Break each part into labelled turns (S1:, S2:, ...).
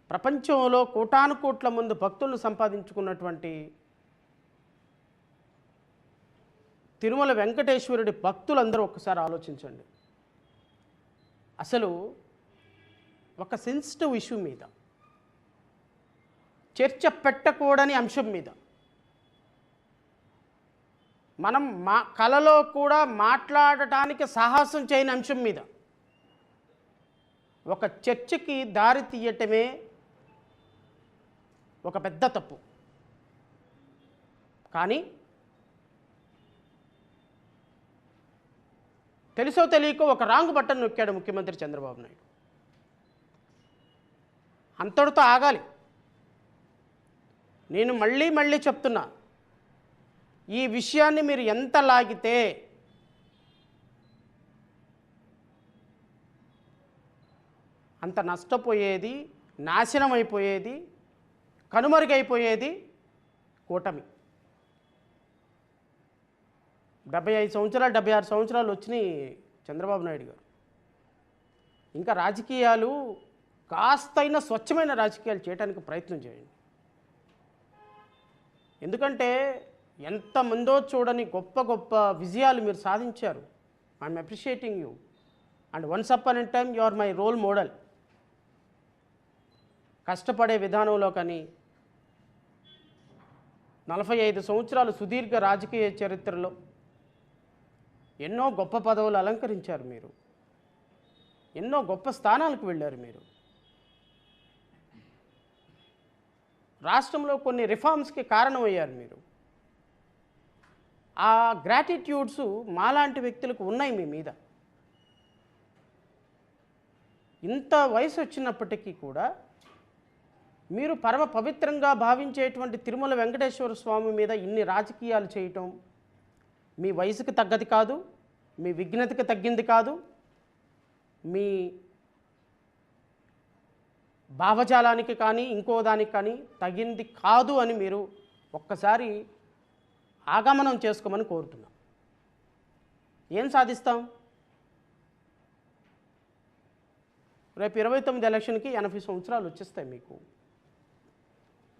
S1: ప్రపంచంలో కోటాను కోట్ల మంది భక్తులను సంపాదించుకున్నటువంటి తిరుమల వెంకటేశ్వరుడి భక్తులందరూ ఒక్కసారి ఆలోచించండి. అసలు ఒక సెన్సిటివ్ ఇష్యూ మీద, చర్చ పెట్టకూడని అంశం మీద, మనం కలలో కూడా మాట్లాడటానికి సాహసం చేయని అంశం మీద ఒక చర్చకి దారి తీయటమే ఒక పెద్ద తప్పు. కానీ తెలుసో తెలియకో ఒక రాంగ్ బటన్ నొక్కాడు ముఖ్యమంత్రి చంద్రబాబు నాయుడు. అంతటితో ఆగాలి. నేను మళ్ళీ చెప్తున్నా, ఈ విషయాన్ని మీరు ఎంత లాగితే అంత నష్టపోయేది, నాశనం అయిపోయేది, కనుమరుగైపోయేది కూటమి. 75 సంవత్సరాలు 76 సంవత్సరాలు వచ్చినాయి చంద్రబాబు నాయుడు గారు. ఇంకా రాజకీయాలు కాస్తైన స్వచ్ఛమైన రాజకీయాలు చేయడానికి ప్రయత్నం చేయండి. ఎందుకంటే ఎంతమందో చూడని గొప్ప గొప్ప విజయాలు మీరు సాధించారు. I'm appreciating you and once upon a time you are my role model. కష్టపడే విధానంలో కానీ 45 సంవత్సరాలు సుదీర్ఘ రాజకీయ చరిత్రలో ఎన్నో గొప్ప పదవులు అలంకరించారు మీరు. ఎన్నో గొప్ప స్థానాలకు వెళ్ళారు మీరు. రాష్ట్రంలో కొన్ని రిఫార్మ్స్కి కారణమయ్యారు మీరు. ఆ గ్రాటిట్యూడ్స్ మాలాంటి వ్యక్తులకు ఉన్నాయి మీ మీద. ఇంత వయసు వచ్చినప్పటికీ కూడా మీరు పరమ పవిత్రంగా భావించేటువంటి తిరుమల వెంకటేశ్వర స్వామి మీద ఇన్ని రాజకీయాలు చేయటం మీ వయసుకి తగ్గది కాదు, మీ విఘ్నతకి తగ్గింది కాదు, మీ భావజాలానికి కానీ ఇంకో దానికి కానీ తగింది కాదు అని మీరు ఒక్కసారి ఆగమనం చేసుకోమని కోరుతున్నాం. ఏం సాధిస్తాం? రేపు 29 ఎలక్షన్కి 80 సంవత్సరాలు వచ్చేస్తాయి మీకు.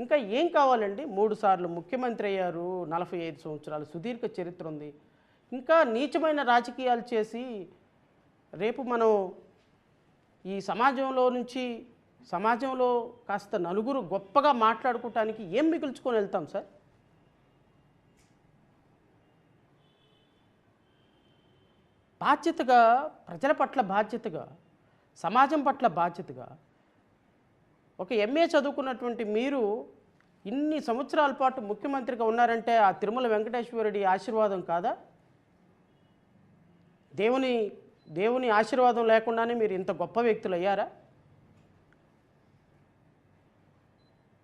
S1: ఇంకా ఏం కావాలండి? 3 సార్లు ముఖ్యమంత్రి అయ్యారు, 45 సంవత్సరాలు సుదీర్ఘ చరిత్ర ఉంది. ఇంకా నీచమైన రాజకీయాలు చేసి రేపు మనం ఈ సమాజంలో కాస్త నలుగురు గొప్పగా మాట్లాడుకోవటానికి ఏం మిగుల్చుకొని వెళ్తాం సార్? బాధ్యతగా, ప్రజల పట్ల బాధ్యతగా, సమాజం పట్ల బాధ్యతగా ఒక MA చదువుకున్నటువంటి మీరు ఇన్ని సంవత్సరాల పాటు ముఖ్యమంత్రిగా ఉన్నారంటే ఆ తిరుమల వెంకటేశ్వరుడి ఆశీర్వాదం కాదా? దేవుని ఆశీర్వాదం లేకుండానే మీరు ఇంత గొప్ప వ్యక్తులు అయ్యారా?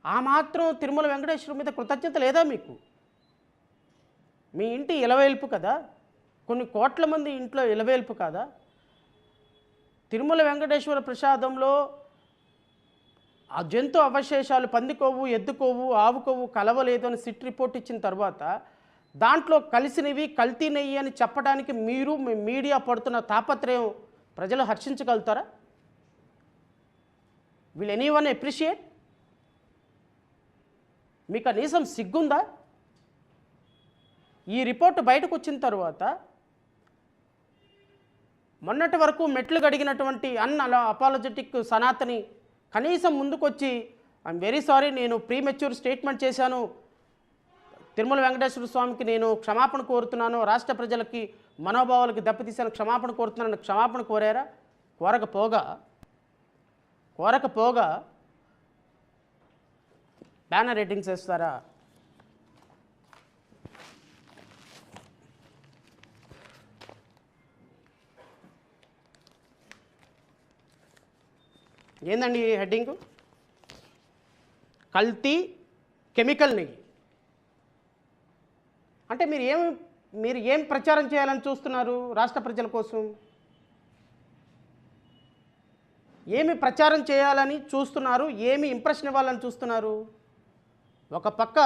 S1: ఆ మాత్రం తిరుమల వెంకటేశ్వరుడి మీద కృతజ్ఞత లేదా మీకు? మీ ఇంటి ఇలవేల్పు కదా, కొన్ని కోట్ల మంది ఇంట్లో ఇలవేల్పు కాదా? తిరుమల వెంకటేశ్వర ప్రసాదంలో ఆ జంతు అవశేషాలు పంది కొవ్వు, ఎద్దు కొవ్వు, ఆవు కొవ్వు కలవలేదు అని సిట్ రిపోర్ట్ ఇచ్చిన తర్వాత దాంట్లో కలిసినవి కల్తీ నెయ్యి అని చెప్పడానికి మీరు మీ మీడియా పడుతున్న తాపత్రయం ప్రజలు హర్షించగలుగుతారా? Will anyone appreciate? మీకు కనీసం సిగ్గుందా? ఈ రిపోర్టు బయటకు వచ్చిన తర్వాత మొన్నటి వరకు మెట్లు గడిగినటువంటి అపాలజెటిక్ సనాతని కనీసం ముందుకొచ్చి ఐఎమ్ వెరీ సారీ, నేను ప్రీమెచ్యూర్ స్టేట్మెంట్ చేశాను, తిరుమల వెంకటేశ్వర స్వామికి నేను క్షమాపణ కోరుతున్నాను, రాష్ట్ర ప్రజలకి మనోభావాలకి దెబ్బతీశాను, క్షమాపణ కోరుతున్నాను, క్షమాపణ కోరారా? కోరకపోగా బ్యానర్ రేటింగ్స్ వేస్తారా? ఏందండి హెడ్డింగ్? కల్తీ కెమికల్ నెయ్యి అంటే మీరు ఏం ప్రచారం చేయాలని చూస్తున్నారు? రాష్ట్ర ప్రజల కోసం ఏమి ప్రచారం చేయాలని చూస్తున్నారు? ఏమి ఇంప్రెషన్ ఇవ్వాలని చూస్తున్నారు? ఒక పక్క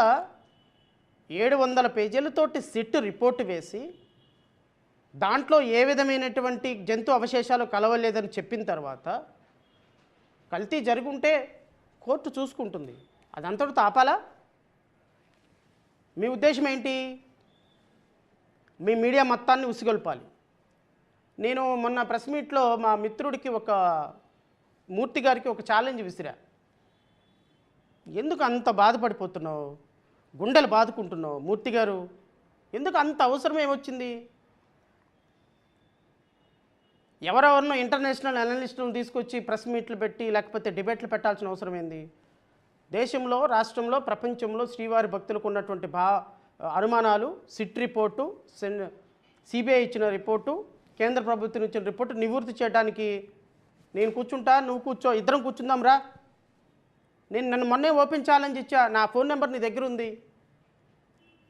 S1: 700 పేజీలతోటి సిట్ రిపోర్టు వేసి దాంట్లో ఏ విధమైనటువంటి జంతు అవశేషాలు కలవలేదని చెప్పిన తర్వాత కల్తీ జరుగుంటే కోర్టు చూసుకుంటుంది. అది అంతటితో ఆపాలా? మీ ఉద్దేశం ఏంటి? మీ మీడియా మొత్తాన్ని ఉసిగొల్పాలి. నేను మొన్న ప్రెస్ మీట్లో మా మిత్రుడికి మూర్తి గారికి ఒక ఛాలెంజ్ విసిరా. ఎందుకు అంత బాధపడిపోతున్నావు, గుండెలు బాదుకుంటున్నావు మూర్తి గారు? ఎందుకు అంత అవసరం ఏమొచ్చింది? ఎవరెవరినో ఇంటర్నేషనల్ అనలిస్టులను తీసుకొచ్చి ప్రెస్ మీట్లు పెట్టి లేకపోతే డిబేట్లు పెట్టాల్సిన అవసరం ఏంది? దేశంలో, రాష్ట్రంలో, ప్రపంచంలో శ్రీవారి భక్తులకు ఉన్నటువంటి అనుమానాలు సిట్ రిపోర్టు, సిబిఐ ఇచ్చిన రిపోర్టు, కేంద్ర ప్రభుత్వం ఇచ్చిన రిపోర్టు నివృత్తి చేయడానికి నేను కూర్చుంటా, నువ్వు కూర్చో, ఇద్దరం కూర్చుందాం రా. నన్ను మొన్నే ఓపెన్ ఛాలెంజ్ ఇచ్చా, నా ఫోన్ నెంబర్ నీ దగ్గర ఉంది.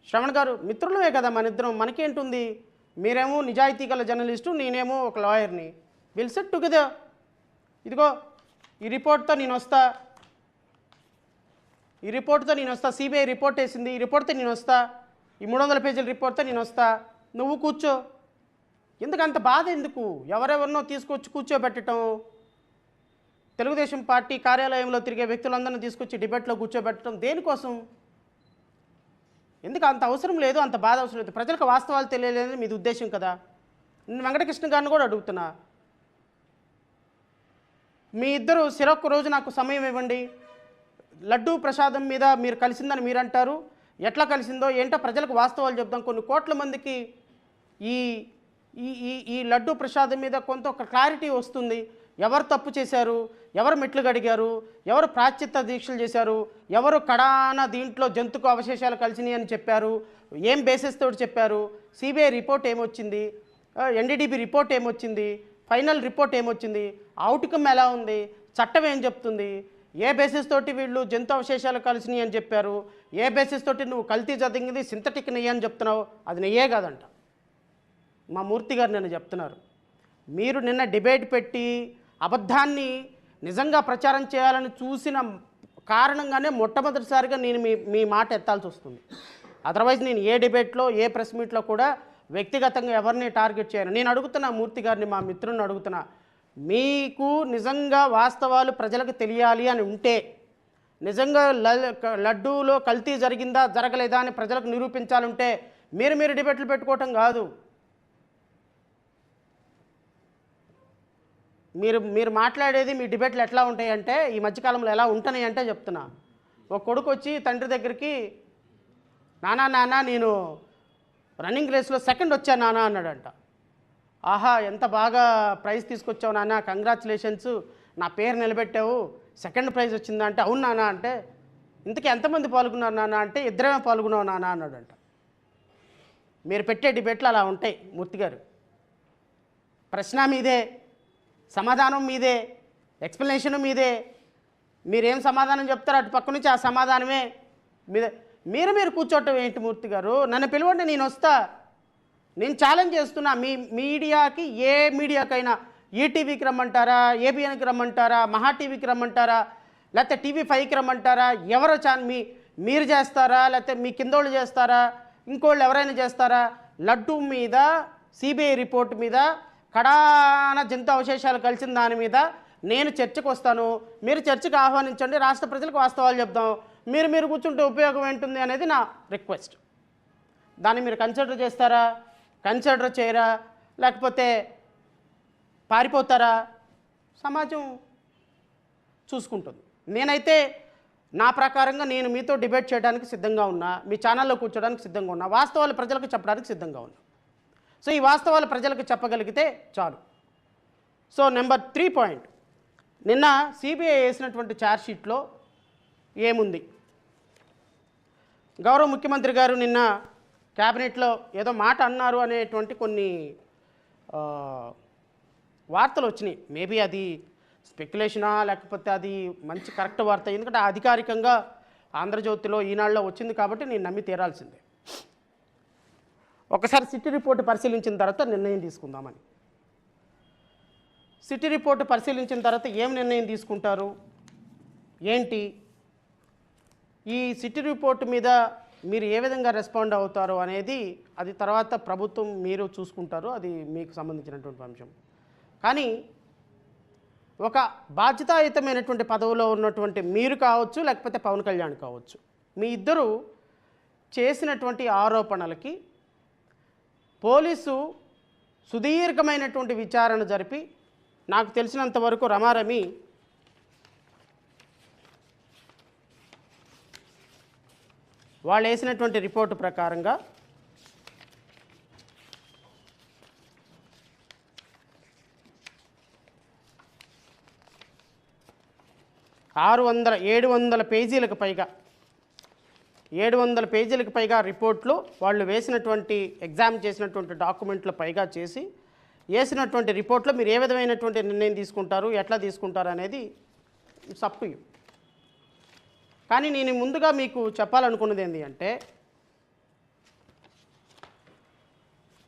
S1: శ్రవణ్ గారు మిత్రులమే కదా మన ఇద్దరం, మనకేంటుంది? మీరేమో నిజాయితీ గల జర్నలిస్టు, నేనేమో ఒక లాయర్ని. Will set together. ఇదిగో ఈ రిపోర్ట్తో నేను వస్తా, సిబిఐ రిపోర్ట్ వేసింది, ఈ రిపోర్ట్తో నేను వస్తా, ఈ 300 పేజీల రిపోర్ట్తో నేను వస్తా, నువ్వు కూర్చో. ఎందుకు అంత బాధ? ఎందుకు ఎవరెవరినో తీసుకొచ్చి కూర్చోబెట్టడం? తెలుగుదేశం పార్టీ కార్యాలయంలో తిరిగే వ్యక్తులందరినీ తీసుకొచ్చి డిబేట్లో కూర్చోబెట్టడం దేనికోసం? ఎందుకు అంత అవసరం లేదు, అంత బాధ అవసరం లేదు. ప్రజలకు వాస్తవాలు తెలియలేదని మీది ఉద్దేశం కదా. నేను వెంకటకృష్ణ గారిని కూడా అడుగుతున్నా, మీ ఇద్దరు సిరొక్క రోజు నాకు సమయం ఇవ్వండి. లడ్డూ ప్రసాదం మీద మీరు కలిసిందని మీరు అంటారు, ఎట్లా కలిసిందో ఏంటో ప్రజలకు వాస్తవాలు చెప్దాం. కొన్ని కోట్ల మందికి ఈ ఈ ఈ లడ్డూ ప్రసాదం మీద కొంత ఒక క్లారిటీ వస్తుంది. ఎవరు తప్పు చేశారు, ఎవరు మెట్లు గడిగారు, ఎవరు ప్రాశ్చిత్త దీక్షలు చేశారు, ఎవరు కడాన దీంట్లో జంతుకు అవశేషాలు కలిసినాయి అని చెప్పారు, ఏం బేసిస్ తోటి చెప్పారు, సిబిఐ రిపోర్ట్ ఏమొచ్చింది, ఎన్డీడీబీ రిపోర్ట్ ఏమొచ్చింది, ఫైనల్ రిపోర్ట్ ఏమొచ్చింది, అవుట్కమ్ ఎలా ఉంది, చట్టం ఏం చెప్తుంది, ఏ బేసిస్ తోటి వీళ్ళు జంతు అవశేషాలు కలిసినాయి అని చెప్పారు, ఏ బేసిస్ తోటి నువ్వు కల్తీ జరిగింది సింథటిక్ నెయ్యి అని చెప్తున్నావు, అది నెయ్యే కాదంట. మా మూర్తి గారు నిన్న చెప్తున్నారు, మీరు నిన్న డిబేట్ పెట్టి అబద్ధాన్ని నిజంగా ప్రచారం చేయాలని చూసిన కారణంగానే మొట్టమొదటిసారిగా నేను మీ మాట ఎత్తాల్సి వస్తుంది. అదర్వైజ్ నేను ఏ డిబేట్లో, ఏ ప్రెస్ మీట్లో కూడా వ్యక్తిగతంగా ఎవరిని టార్గెట్ చేయను. నేను అడుగుతున్నా మూర్తి గారిని, మా మిత్రుని అడుగుతున్నా, మీకు నిజంగా వాస్తవాలు ప్రజలకు తెలియాలి అని ఉంటే, నిజంగా లడ్డూలో కల్తీ జరిగిందా జరగలేదా అని ప్రజలకు నిరూపించాలంటే మీరు డిబేట్లు పెట్టుకోవటం కాదు. మీరు మాట్లాడేది, మీ డిబేట్లు ఎట్లా ఉంటాయంటే, ఈ మధ్యకాలంలో ఎలా ఉంటున్నాయి అంటే చెప్తున్నా. ఒక కొడుకు వచ్చి తండ్రి దగ్గరికి, నానా నేను రన్నింగ్ రేస్లో సెకండ్ వచ్చాను నాన్న అన్నాడంట. ఆహా, ఎంత బాగా ప్రైజ్ తీసుకొచ్చావు నాన్న, కంగ్రాచులేషన్స్, నా పేరు నిలబెట్టావు, సెకండ్ ప్రైజ్ వచ్చిందా అంటే, అవును నాన్న అంటే, ఇంతకీ ఎంతమంది పాల్గొన్నారు నాన్న అంటే, ఇద్దరమే పాల్గొన్నావు నాన్న అన్నాడంట. మీరు పెట్టే డిబేట్లు అలా ఉంటాయి మూర్తి గారు. ప్రశ్న మీదే, సమాధానం మీదే, ఎక్స్ప్లెనేషన్ మీదే. మీరేం సమాధానం చెప్తారో అటు పక్క నుంచి ఆ సమాధానమే మీదే. మీరు కూర్చోవటం ఏంటి మూర్తి గారు? నన్ను పిలవండి, నేను వస్తా. నేను ఛాలెంజ్ చేస్తున్నా, మీ మీడియాకి, ఏ మీడియాకైనా, ఈటీవీకి రమ్మంటారా, ఏబిఎన్కి రమ్మంటారా, మహా టీవీకి రమ్మంటారా, లేకపోతే TV5కి రమ్మంటారా, ఎవరో మీరు చేస్తారా, లేకపోతే మీ కిందోళ్ళు చేస్తారా, ఇంకోళ్ళు ఎవరైనా చేస్తారా? లడ్డూ మీద, సిబిఐ రిపోర్ట్ మీద, కడాన జంతు అవశేషాలు కలిసిన దాని మీద నేను చర్చకు వస్తాను. మీరు చర్చకు ఆహ్వానించండి, రాష్ట్ర ప్రజలకు వాస్తవాలు చెప్దాం. మీరు కూర్చుంటే ఉపయోగం ఏంటుంది అనేది నా రిక్వెస్ట్. దాన్ని మీరు కన్సిడర్ చేస్తారా, కన్సిడర్ చేయరా, లేకపోతే పారిపోతారా? సమాజం చూసుకుంటుంది. నేనైతే నా ప్రకారంగా నేను మీతో డిబేట్ చేయడానికి సిద్ధంగా ఉన్నా, మీ ఛానల్లో కూర్చోడానికి సిద్ధంగా ఉన్నా, వాస్తవాలు ప్రజలకు చెప్పడానికి సిద్ధంగా ఉన్నా. సో ఈ వాస్తవాలు ప్రజలకు చెప్పగలిగితే చాలు. సో నెంబర్ 3 పాయింట్, నిన్న సిబిఐ వేసినటువంటి ఛార్జ్షీట్లో ఏముంది? గౌరవ ముఖ్యమంత్రి గారు నిన్న క్యాబినెట్లో ఏదో మాట అన్నారు అనేటువంటి కొన్ని వార్తలు వచ్చినాయి. మేబీ అది స్పెక్యులేషనా, లేకపోతే అది మంచి కరెక్ట్ వార్త, ఎందుకంటే అధికారికంగా ఆంధ్రజ్యోతిలో, ఈనాడులో వచ్చింది కాబట్టి నేను నమ్మి తీరాల్సిందే. ఒకసారి సిటీ రిపోర్టు పరిశీలించిన తర్వాత నిర్ణయం తీసుకుందామని. సిటీ రిపోర్టు పరిశీలించిన తర్వాత ఏం నిర్ణయం తీసుకుంటారు ఏంటి, ఈ సిటీ రిపోర్టు మీద మీరు ఏ విధంగా రెస్పాండ్ అవుతారో అనేది అది తర్వాత ప్రభుత్వం మీరు చూసుకుంటారు, అది మీకు సంబంధించినటువంటి అంశం. కానీ ఒక బాధ్యతాయుతమైనటువంటి పదవిలో ఉన్నటువంటి మీరు కావచ్చు, లేకపోతే పవన్ కళ్యాణ్ కావచ్చు, మీ ఇద్దరు చేసినటువంటి ఆరోపణలకి పోలీసు సుదీర్ఘమైనటువంటి విచారణ జరిపి నాకు తెలిసినంత వరకు రమారమి వాళ్ళు వేసినటువంటి రిపోర్టు ప్రకారంగా 700 పేజీలకు పైగా 700 పేజీలకు పైగా రిపోర్ట్లు వాళ్ళు వేసినటువంటి ఎగ్జామ్ చేసినటువంటి డాక్యుమెంట్లు పైగా చేసి వేసినటువంటి రిపోర్ట్లో మీరు ఏ విధమైనటువంటి నిర్ణయం తీసుకుంటారు, ఎట్లా తీసుకుంటారు అనేది సప్పు. కానీ నేను ముందుగా మీకు చెప్పాలనుకున్నది ఏంటి అంటే,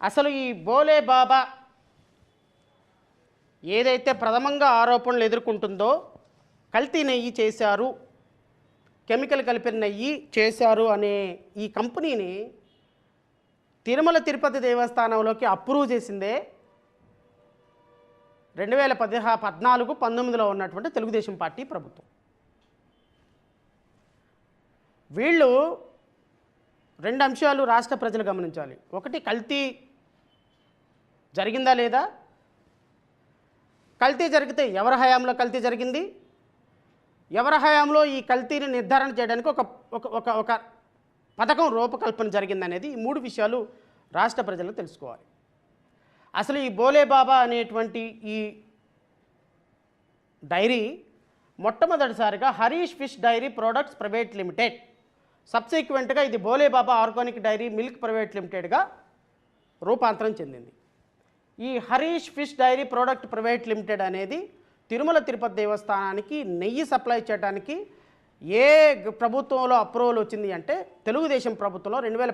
S1: అసలు ఈ బోలే బాబా ఏదైతే ప్రథమంగా ఆరోపణలు ఎదుర్కొంటుందో కల్తీ నెయ్యి చేశారు, కెమికల్ కలిపిన నెయ్యి చేశారు అనే ఈ కంపెనీని తిరుమల తిరుపతి దేవస్థానంలోకి అప్రూవ్ చేసిందే 2014-19లో ఉన్నటువంటి తెలుగుదేశం పార్టీ ప్రభుత్వం. వీళ్ళు 2 అంశాలు రాష్ట్ర ప్రజలు గమనించాలి. ఒకటి, కల్తీ జరిగిందా లేదా, కల్తీ జరిగితే ఎవరి హయాంలో కల్తీ జరిగింది, ఎవరి హయాంలో ఈ కల్తీని నిర్ధారణ చేయడానికి ఒక పథకం రూపకల్పన జరిగిందనేది ఈ 3 విషయాలు రాష్ట్ర ప్రజలు తెలుసుకోవాలి. అసలు ఈ బోలే బాబా అనేటువంటి ఈ డైరీ మొట్టమొదటిసారిగా Harish fish dairy products private limited, సబ్సిక్వెంట్గా ఇది Bole Baba organic dairy milk private లిమిటెడ్గా రూపాంతరం చెందింది. ఈ Harish fish dairy product private limited అనేది తిరుమల తిరుపతి దేవస్థానానికి నెయ్యి సప్లై చేయడానికి ఏ ప్రభుత్వంలో అప్రూవల్ వచ్చింది అంటే తెలుగుదేశం ప్రభుత్వంలో 2000